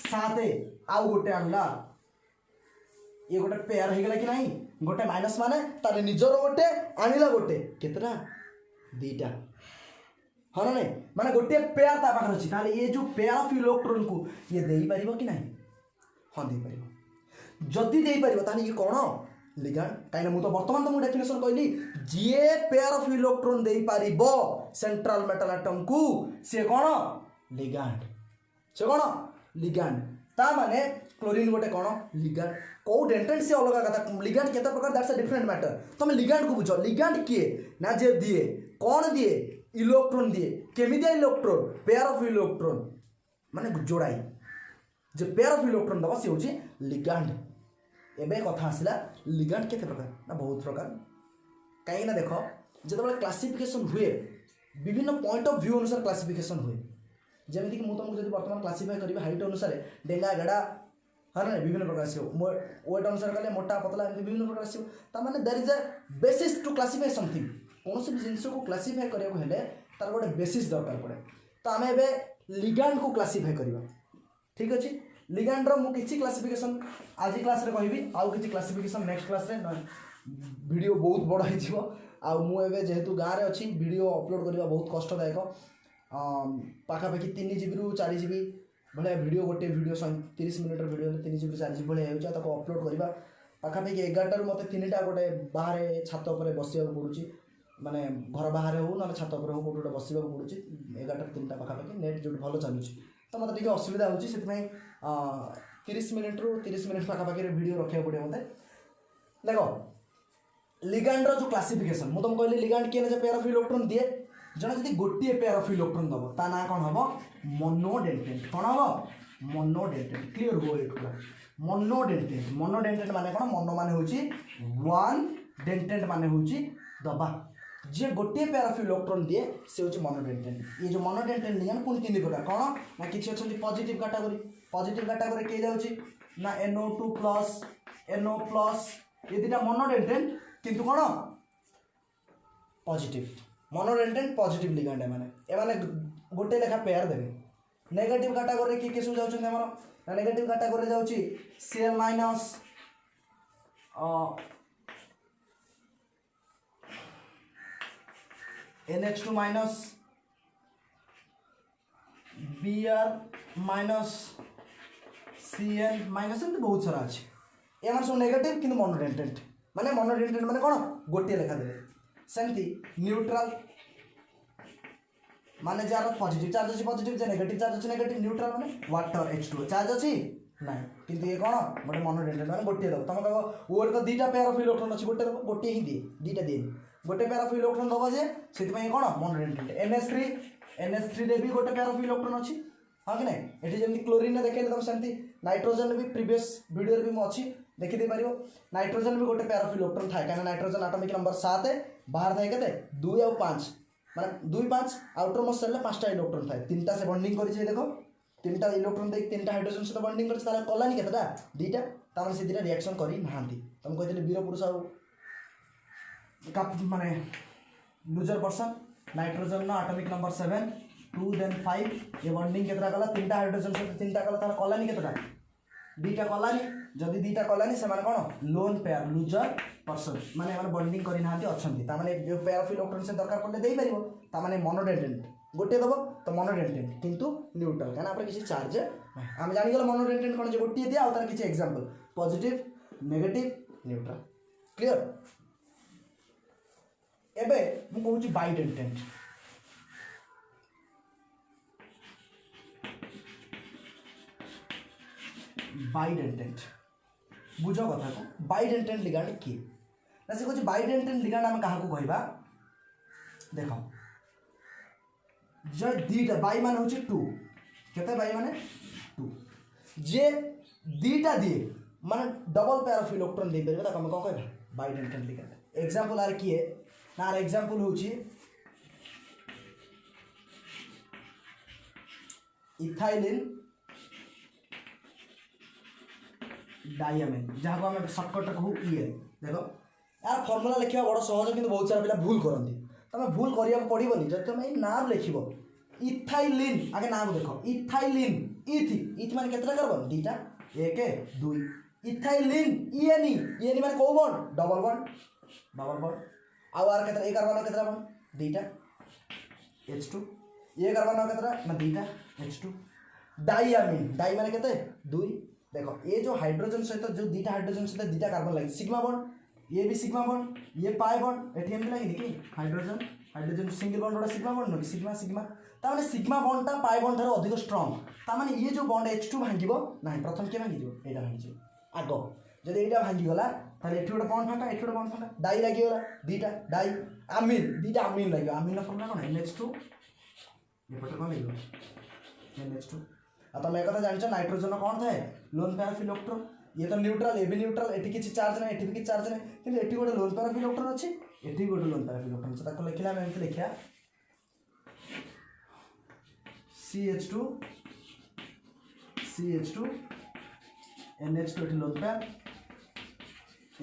7 आउ गोटे आणला ये गोटे पेयर हो गला कि नहीं गोटे माइनस माने तार निजर गोटे आणला गोटे केतटा 2टा हाँ ना नहीं माने गोटे पेयर ता पाखर अछि ताले ये जो पेयर ऑफ इलेक्ट्रॉन को ये देई परिबो कि नहीं हाँ देई परिबो जदि देई परिबो ताले ये कोन लिगैंड काई मु तो वर्तमान तुमको डेफिनेशन कहली जे पेयर ऑफ इलेक्ट्रॉन देई परिबो सेंट्रल मेटल एटम को से कोन लिगैंड से कोन लिगैंड ता माने क्लोरीन गोटे कोन लिगैंड को डेंटेंट से अलग कथा लिगैंड केते प्रकार दैट्स अ डिफरेंट मैटर तुम लिगैंड को बुझो लिगैंड किए ना जे दिए कोन दिए इलेक्ट्रॉन दिए केमिदिया इलेक्ट्रॉन पेयर ऑफ इलेक्ट्रॉन माने जोड़ाई जे पेयर ऑफ इलेक्ट्रॉन दबा से होची लिगैंड एबे कथा आसिला लिगैंड केते प्रकार ना बहुत प्रकार कहीं ना देखो जब क्लासिफिकेशन हुए विभिन्न पॉइंट ऑफ व्यू अनुसार क्लासिफिकेशन हुए जमीती कि तुमको जब बर्तमान क्लासीफाई करी हाइट अनुसार डेंगा गेड़ा हाँ ना विभिन्न प्रकार से वेट अनुसार कले मोटा पतला विभिन्न प्रकार से तार there is a basis to classify something कौन से जिनस को क्लासीफाई करने तार गोटे बेसिस दरकार पड़े तो आम ए लिगैंड को क्लासीफाई करवा ठीक अच्छे लिगैंड रो किसी क्लासिफिकेशन आज क्लास रे कहबी आउ किसी क्लासिफिकेशन नेक्स्ट क्लास रे वीडियो बहुत बड़ हो मुझे जेहेतु गाँव में अच्छी वीडियो अपलोड करवा बहुत कष्टदायक पाखापाखि 3 GB रू 4 GB भाया वीडियो गोटे video 30 minute video 3 GB 4 GB भाया हो अपलोड करवा पाखापाखि 11 रू मत 3टा गोटे बाहर छात पर बसवा पड़ुची माने घर बाहर हो ना छात पर हो गोटे बसवा पड़ुची 11 3टा पाखापाखि नेट जो भल चलुची तो मतलब टे असुविधा हो 30 मिनट रू 30 मिनट पाखापाखि वीडियो रखा पड़े मत देख लिगैंड रो जो क्लासिफिकेशन मुझे तुम कहली लिगैंड किए ना पेयर ऑफ इलेक्ट्रॉन दिए जन जब गोटे पेयर ऑफ इलेक्ट्रॉन दब ता ना कौन हम मोनोडेंटेंट कौन हम मोनोडेंटेंट क्लियर हो ये मोनोडेंटेंट माने कौन मोनो माने होची वन डेंटेंट माने होची दबा जे गोटे पेयर ऑफ इलेक्ट्रॉन दिए से होची मोनोडेंटेंट ये जो मोनोडेंटेंट लिगैंड पुनी 3 प्रकार कौन ना किछि अछंती पॉजिटिव कैटेगरी के जाउची ना NO2+ ये दिना मोनोडेंटेंट किंतु कौन पॉजिटिव मोनोडेंटेंट पॉजिटिव लिगैंड ए माने गोटे लेखा पेयर देबे नेगेटिव कैटेगरी के केसु जाउछन हमर नेगेटिव कैटेगरी जाउची Cl- NH2- Br- Cl- बहुत सारा अच्छे ये सब नेगेटिव कि मोनोडेंटेंट माने कौन गोटे लेखा देवे सेमती न्यूट्रल माने जार पॉजिटिव चार्ज अच्छी पॉजिटिव जे नेगेटिव चार्ज अच्छी नेगेटिव न्यूट्रल माने वाटर H2 चार्ज अच्छी ना किंतु ये कौन गोटे मोनोडेंटेंट माने गोटे दब तुम कह ओर तो 2टा पेयर ऑफ इलेक्ट्रॉन अच्छी गोटे दब गोटे ही दिए 2टा दिए गोटे पेयर ऑफ इलेक्ट्रॉन दब जे से कौन मोनोडेंटेंट NH3 रे भी गोटे पेयर ऑफ इलेक्ट्रॉन अच्छी हाँ कि नहीं ये जमी क्लोरीन देखें तुम सेमती नाइट्रोजन भी प्रीवियस वीडियो भी मुझे देखी पार नाइट्रोजन भी गोटे पेयर ऑफ इलेक्ट्रॉन थाए कहीं नाइट्रोजन एटॉमिक नंबर 7 बाहर थाए के 2 और 5 माने 2 5 आउटर मोस्ट सेल 5टा इलेक्ट्रॉन थाए 3टा से बॉन्डिंग करी देख 3टा इलेक्ट्रॉन देख 3टा हाइड्रोजन सहित बॉन्डिंग कर कलानी केतटा 2टा तार से 2टा रिएक्शन करी नांती तुम कहते वीर पुरुष माने loser person nitrogen atomic number 7 2 then 5 ये बॉन्डिंग केतटा कला 3टा हाइड्रोजन सहित 3टा कला तार कलानी केतटा 2टा कलानी जदि 2टा कलानी से कौन लोन पेयर लूजर पर्सन माने बॉन्डिंग करी नांती अछंती ता माने जो पेयर ऑफ इलेक्ट्रॉन से दरकार पड़ले देई परिबो ता माने मोनोडेंटेंट गोटे दबो तो मोनोडेंटेंट किंतु न्यूट्रल काना आपरे किसी चार्ज हम जानि गेल मोनोडेंटेंट कोन जे गोटे दिया आ तार किसी example positive negative neutral clear एबे मु कहूची बाइडेंटेंट बाइडेंटेंट बुझ कथा को बाइडेंटेंट लिगैंड किए ना से कुछ बाइडेंटेंट लिगैंड आम क्या कहवा देख जो दीटा बाई मान हूँ टू केते बाई माने टू जे दीटा दिए माने डबल पेयर ऑफ इलेक्ट्रॉन दे परबे ताको हम कोन कहबा बाइडेंटेट लिगेंड एग्जांपल आर किए ना आर एग्जांपल होची इथाइलिन डायमिन जहाँ को आम सर्टकट कहू ईएल देख यार फर्मुला लिखा बड़ सहज कि बहुत सारा पिला भूल करती तुम भूल करा पड़ोनी जब तुम नाम लिख इथाइलिन आगे नाम देख इथाइलिन इथ मान केतटा कार्बन दीटा एक दुई इथाइलिन इएनी मान कौ बॉन्ड डबल बॉन्ड आर केतटा ए कार्बन केतटा बॉन्ड दीटा H2 ये कार्बन केतटा ना दीटा H2 डाइयामिन डाइ मान केते दुई देखो ये जो हाइड्रोजन सहित जो दीटा हाइड्रोजन सहित दीटा कार्बन लगे सिग्मा बॉन्ड ये भी सिग्मा बॉन्ड ये पाई बॉन्ड एटी एम लगे कि हाइड्रोजन सिंगल बॉन्ड वाला सिग्मा बॉन्ड नुकी सिग्मा तार सिग्मा बॉन्ड टा पाई बॉन्ड ठार अधिक स्ट्रांग तार ये जो बॉन्ड H2 भांगिबो ना प्रथम के भांगी जीवो एटा भांगी जीवो आगो जदि एटा भांगी गला ताले एठी गोटे बॉन्ड फाका एठी गोटे बॉन्ड फाका डाई लागि गला दीटा डाई अमीन दीटा अमीन लागि अमीन फॉर्मूला कोन NH2 ये पटे कोन लागि NH2 आ तुम एक जान नाइट्रोजन कौन थाए लोन पेयर ऑफ इलेक्ट्रॉन ये तो न्यूट्रल ए भी न्यूट्रल एटी किसी चार्ज ना एटी भी किसी चार्ज ना कि एटी गोटे लोन पेयर ऑफ इलेक्ट्रॉन अच्छी एटी गोटे लोन पेयर ऑफ इलेक्ट्रॉन से ताको लिखला मैं एमती लिखिया CH2 NH2 eighty lone pair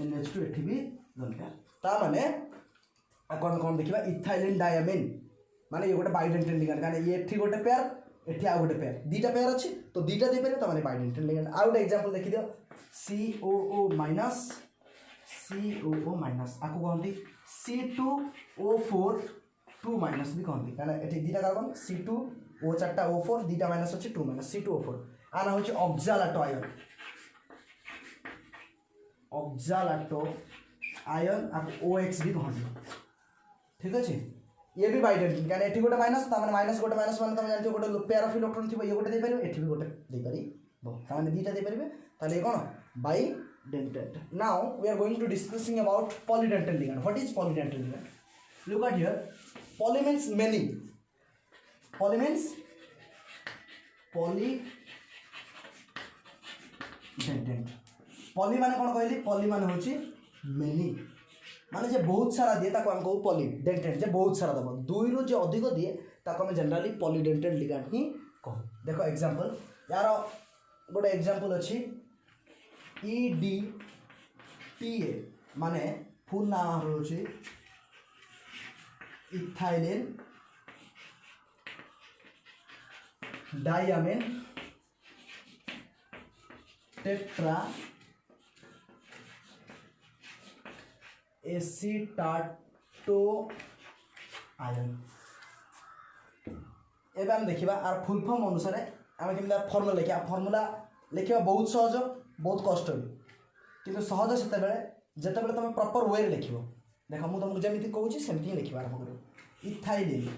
NH2 eighty भी लोन पेयर ता माने कौन देखिबा इथाइलिन डायमिन माने ये गोटे बाइडेंटेट लिगेंड कारण ये एठी गोटे पेयर एठी आ गोटे पेयर दीटा पेयर अच्छी तो दीटा दे पारे तो माने बाइडेंटेट लिगेंड आ गोटे एग्जांपल देखि दियो COO माइनस आको कहंती C2O4 2 माइनस भी कहंती कारण एठी दीटा कार्बन C2O चारटा O4 दीटा माइनस अच्छी 2 माइनस C2O4 आना होची ऑक्सालाटो आयन आप OX भी कहंती ठीक अछि ये भी बाइडेंटेट कारण एठी गोटे माइनस ता माने माइनस माने तुम जानते गोटे पेयर ऑफ इलेक्ट्रॉन थिबो ये गोटे दे परिबे एठी भी गोटे दे परिबो ता माने दीटा दे परिबे ताले कोन bidentate now we are going to discussing about polydentate ligand what is polydentate ligand look at here poly means many poly means polydentate poly माने कोन कहली पॉली माने होची मेनी माने जे बहुत सारा दिए ताको हम कहू पॉलीडेंटेट जे बहुत सारा दबो दुई रु जे अधिक दिए ताको हम जनरली पॉलीडेंटेट लिगेंड ही कहू देखो एग्जांपल यार गोटे एग्जांपल अछि EDTA माने फुल नाम होछि इथाइलिन डायमिन टेट्रा एसीटाटो आयन एबे हम देखिबा आर फुल फॉर्म अनुसार आम केमि फर्मुला लिखा फर्मुला लिखा बहुत सहज बहुत कष्ट भी किंतु सहज से जितेबाला तुम प्रॉपर वे लिख देख मुझे तुमको जमी कहूँ सेमती लिखा आरंभ कर इथाइलिन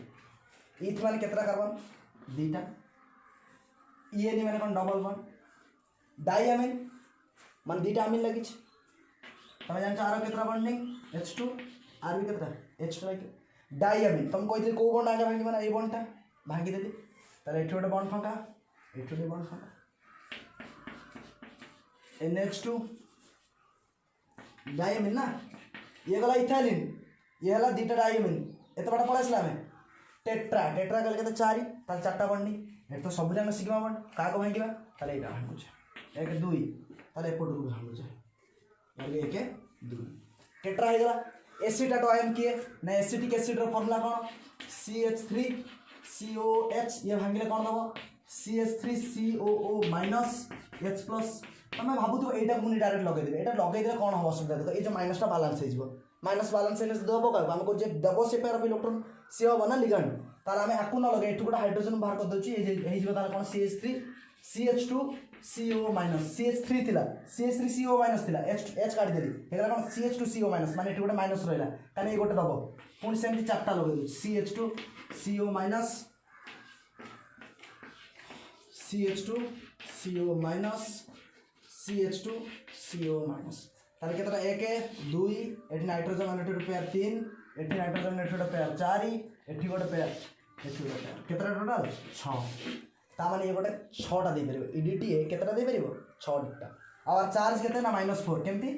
इथ मान केतटा कार्बन दीटा इएनी मान कौन डबल बॉन्ड डाइयामिन मान दीटा अमीन लगी तुम जान आर केतटा बॉन्डिंग H2 आर भी केतटा H2 लगे डाइयामिन तुम कही कौ बॉन्ड आगे भांगी माना ये बॉन्डटा भांगीदेली तार एठी गोटे बॉन्ड फांका एठी गोटे बॉन्ड फांका NH2 डायमिन ना ये गला इथाइलिन ये हला दीटा डायमिन एत बड़ा पळा आसला में टेट्रा टेट्रा गले केते चारि तार चारटा बॉन्ड एत तो सब जान सिग्मा बॉन्ड का को भांगीबा ताले एटा भांगु छ 1 2 ताले एपटु को भांगु छ यानी 1 2 टेट्रा हे गला एसिटाटो आयन किए ना एसिटिक एसिड रो फार्मूला कोन CH3 COH ये भांगिले कोन दबो CH3COO माइनस H प्लस तुम भावुव यहाँ मुझे डायरेक्ट लगेदेवे यहाँ लगेदे कौन हम असुविधा देख ये माइनसटा बालांस हो माइनस बालांस देव क्या आम कहे देव से पेयर ऑफ इलेक्ट्रॉन सी हम ना लिगेंड तार आम आपको न लगे ये गोटे हाइड्रोजन बाहर कर दूसरी कौन CH3 CH2 CO minus CH3 थिला CH3 CO माइनस थिला H काटिदेली होगा कौन CH2 CO माइनस माने गोटे माइनस रहा कहीं ये गोटे दब पुणी सेमती चार्टा लगे CH2 CO minus CH2 CO minus CH2 CO minus ताले केतरा 1 2 एठी नाइट्रोजन एठी पेयर 3 एठी नाइट्रोजन एठी पेयर 4 एठी गोटे पेयर केतटा टोटाल 6 ता माने ये गोटे 6टा दे परिबो ईडीटी केतटा दे परिबो 6टा और चार्ज केते ना -4 केमती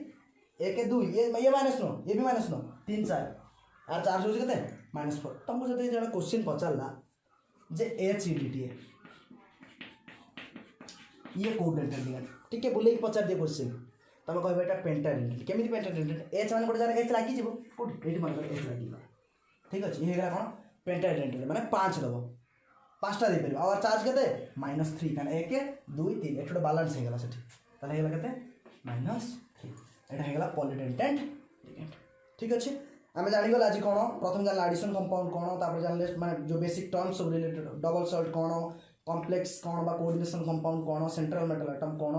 1 2 ये माइनस नो ये भी माइनस नो 3 4 और चार्ज हो केते -4 तुमको जदि जण क्वेश्चन पचारला जे एचईडीटी ये कोड डेल्टा लिगेंड ठीक है बुले पचार दिए क्वेश्चन तुम कहबो एटा पेंटाडेल्टा केमिति पेंटाडेल्टा एच माने गोटे जार एच लागी जीवो कोड एटी माने एच लागी ठीक अछि ये हेला कोन पेंटाडेल्टा माने 5 दबो 5टा दे परिबो और चार्ज केते -3 कान 1 2 3 एठो बैलेंस हे गेला सेठी तले हेला केते -3 एटा हे गेला पॉलीडेल्टेंट लिगेंड ठीक अछि आमे जानि गल आज कोन प्रथम जान एडिशन कंपाउंड कोन तापर जान माने जो बेसिक टर्म्स सब रिलेटेड डबल सॉल्ट कोन कॉम्प्लेक्स कोन बा कोऑर्डिनेशन कंपाउंड कोन सेंट्रल मेटल एटम कोन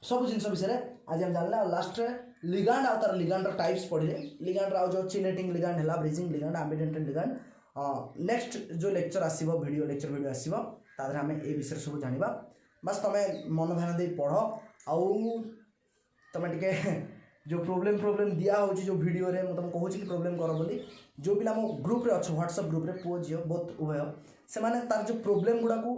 सब जिनस विषय आज हम जानले लास्ट रे लिगैंड आ तार लिगैंड टाइप्स पढिले लिगैंड राव जो चिनेटिंग लिगैंड हला ब्रिजिंग लिगैंड एम्बिडेंटेंट लिगैंड नेक्स्ट जो लेक्चर आसीबो लेक्चर वीडियो आसीबो तादर हमें ए विषय सब जानिबा बस तमे मन ध्यान दे पढो आउ तमे टिके जो प्रॉब्लम दिया हो जो वीडियो रे म तुम कहूँ कि प्रॉब्लम करो बोली जो पिला मो ग्रुप रे अच्छो व्हाट्सएप ग्रुप रे पुओ जियो बहुत उभय से माने तार जो प्रॉब्लम गुडा को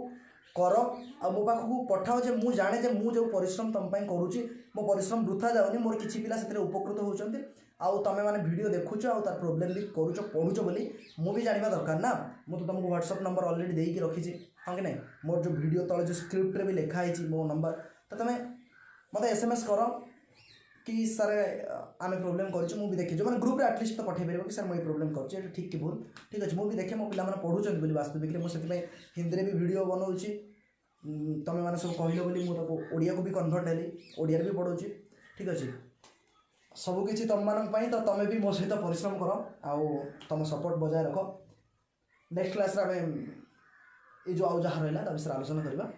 कर आ मो पाखु पठाओ जे मु जाने जे मु जो परिश्रम तुम पई करूची मो परिश्रम वृथा जाउनी मोर किछि पिला सेते उपकृत होउचंती आउ तमे माने वीडियो देखुचो आउ तार प्रॉब्लम भी करूचो पढुचो बोली मु भी जानिबा दरकार ना मु तो तुमको व्हाट्सएप नंबर ऑलरेडी देई कि रखी छी हां कि नहीं मोर जो वीडियो तळे जो स्क्रिप्ट रे भी लिखा है छी मो नंबर तो तमे मते एसएमएस करो कि सर आम प्रोब्लेम कर भी देखे जो मैंने ग्रुप रे एटलिस्ट तो पठे पार कि सर मुझे प्रोब्लेम कर ठीक कि भूल ठीक अच्छे मुझे देखे मो पिला पढ़ुं बोली वास्तविक मुझे हिंदी में भी वीडियो बनाऊँगी तुम मैंने सब कहल बोली मुझे ओडिया को भी कन्वर्ट हेली ओडिया भी पढ़ाऊँगी ठीक अच्छे सबकि तुम मानी तो तुम भी मो सहित परिश्रम कर आउ तुम सपोर्ट बजाय रख नेक्स्ट क्लास आम ये जो आउ जहाँ रहा विषय आलोचना करवा।